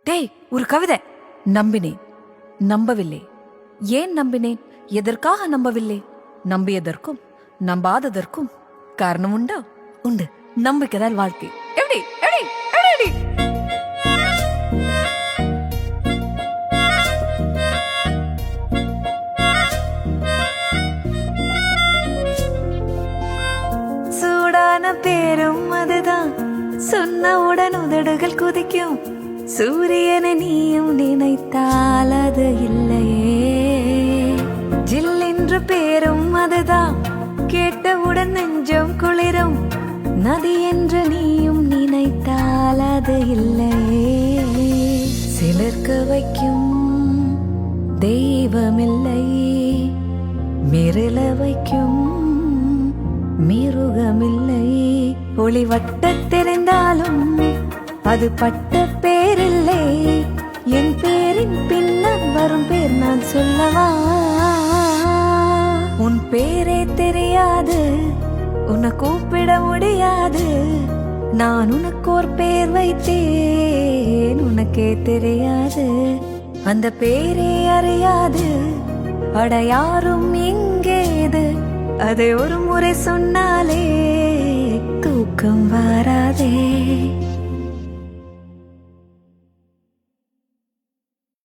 டேய், ஒரு கவிதை. நம்பினேன், நம்பவில்லை. ஏன் நம்பினேன், எதற்காக நம்பவில்லை? நம்பியதற்கும் நம்பாததற்கும் காரணம் உண்டா? உண்டு. நம்பிக்கைதான் வாழ்க்கை. எப்படி எப்படி எப்படி? சூடான பேரும் அதுதான், சொன்னவுடன் உதடுகள் குதிக்கும். சூரியனை நீயும் நினைத்தால் அது இல்லையே. ஜில் என்று பேரும் அதுதான், கேட்டவுடன் நெஞ்சம் குளிரும். நதி என்று நீயும் நினைத்தால் அது இல்லையே. சிலர்க்க வைக்கும் தெய்வமில்லை, மிரள வைக்கும் மிருகமில்லை. ஒளி வட்ட தெரிந்தாலும் அது பட்ட பேரில்லை. என் பேரின் பின்னால் வரும் பேர் நான் சொல்லவா? உன் பேரே தெரியாது, உன்னை கூப்பிட முடியாது. நான் உனக்கு ஒரு பேர் வைத்தேன், உனக்கே தெரியாது. அந்த பேரே அறியாது அட யாரும் எங்கேது. அதை ஒரு முறை சொன்னாலே தூக்கம் வராதே.